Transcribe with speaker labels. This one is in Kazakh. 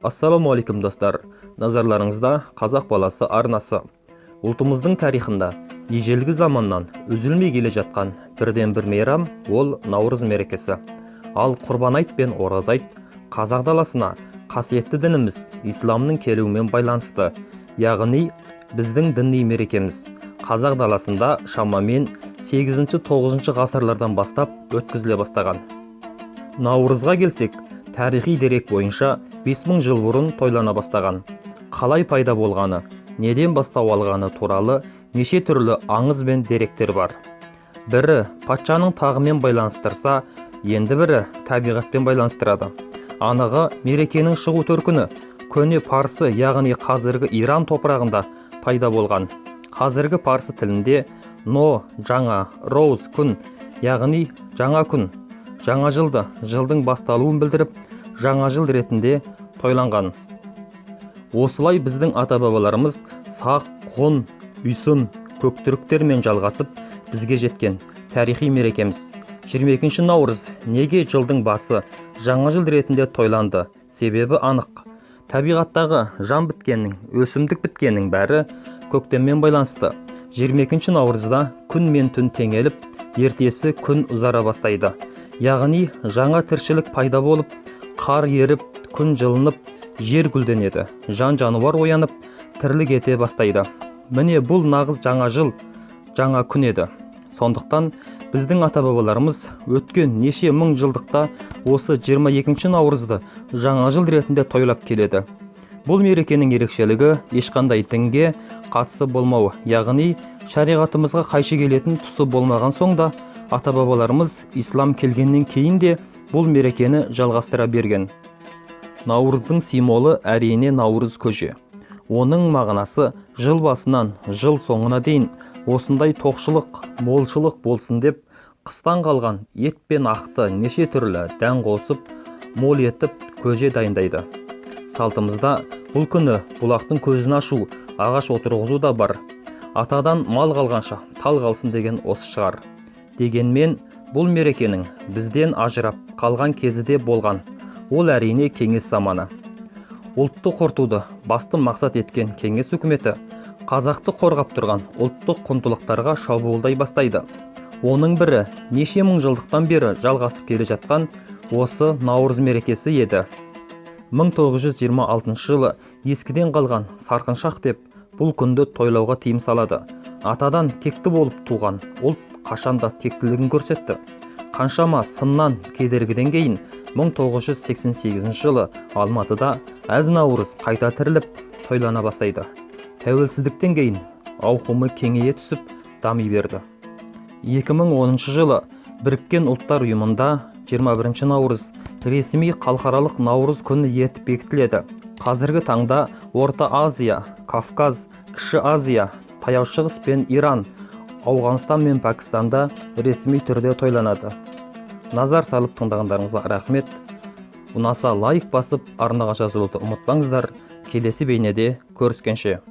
Speaker 1: Ассалаумағалейкум достар, назарларыңызда қазақ баласы арнасы. Ұлтымыздың тарихында ежелгі заманнан үзілмей келе жатқан бірден бір мейрам ол Наурыз мерекесі. Ал Құрбан айт пен Ораза айт қазақ даласына қасиетті дініміз исламның келуімен байланысты, яғни біздің діни мерекеміз қазақ даласында шамамен 8-9 ғасырлардан бастап өткізіле бастаған. Наурызға келсек, тарихи дерек бойынша 5000 жыл бұрын тойлана бастаған. Қалай пайда болғаны, неден бастау алғаны туралы неше түрлі аңыз бен деректер бар. Бірі патшаның тағымен байланыстырса, енді бірі табиғатпен байланыстырады. Анығы мерекенің шығу төркіні көне парсы, яғни қазіргі Иран топырағында пайда болған. Қазіргі парсы тілінде но жаңа, роуз күн, яғни жаңа күн, жаңа жылды, жылдың басталуын білдіріп, жаңа жыл ретінде тойланған. Осылай біздің ата-бабаларымыз сақ, ғұн, үйсін, көктүріктермен жалғасып бізге жеткен тарихи мерекеміз. 22 наурыз неге жылдың басы жаңа жыл ретінде тойланды? Себебі анық. Табиғаттағы жан біткеннің, өсімдік біткеннің бәрі көктеммен байланысты. 22 наурызда күн мен түн теңеліп, ертесі күн ұзара бастайды. Яғни жаңа тіршілік пайда болып, қар еріп, күн жылынып, жер гүлденеді, жан жануар оянып, тірлік ете бастайды. Міне бұл нағыз жаңа жыл, жаңа күн еді. Сондықтан біздің ата-бабаларымыз өткен неше мың жылдықта осы 22 наурызды жаңа жыл ретінде тойлап келеді. Бұл мерекенің ерекшелігі ешқандай дінге қатысы болмауы, яғни шариғатымызға қайшы келетін тұсы болмаған соң да ата-бабаларымыз ислам келгеннен кейін де бұл мерекені жалғастыра берген. Наурыздың символы әрине Наурыз көже. Оның мағынасы жыл басынан жыл соңына дейін осындай тоқшылық, молшылық болсын деп, қыстан қалған ет пен ақты неше түрлі дән қосып, мол етіп көже дайындайды. Салтымызда бұл күні бұлақтың көзін ашу, ағаш отырғызу да бар. Атадан мал қалғанша тал қалсын деген осы шығар. Дегенмен бұл мерекенің бізден ажырап қалған кезі де болған. Ол әрине кеңес заманы. Ұлтты қорытуды басты мақсат еткен кеңес үкіметі қазақты қорғап тұрған ұлттық құндылықтарға шабуылдай бастайды. Оның бірі неше мың жылдықтан бері жалғасып келе жатқан осы Наурыз мерекесі еді. 1926 жылы ескіден қалған сарқыншақ деп бұл күнді тойлауға тыйым салады. Атадан текті болып туған ұлт қашанда тектілігін көрсетті. Қаншама сыннан, кедергіден кейін 1988 жылы Алматыда әз Наурыз қайта тіріліп тойлана бастайды. Тәуелсіздіктен кейін ауқымы кеңейе түсіп дами берді. 2010 жылы Біріккен ұлттар ұйымында 21 наурыз ресми халықаралық Наурыз күні етіп бекітіледі. Қазіргі таңда Орта Азия, Кавказ, Кіші Азия, Таяу Шығыс пен Иран, Ауғанстан мен Пәкістанда ресми түрде тойланады. Назар салып тыңдағандарыңызға рахмет. Ұнаса лайк басып, арнаға жазылуды ұмытпаңыздар. Келесі бейнеде көріскенше.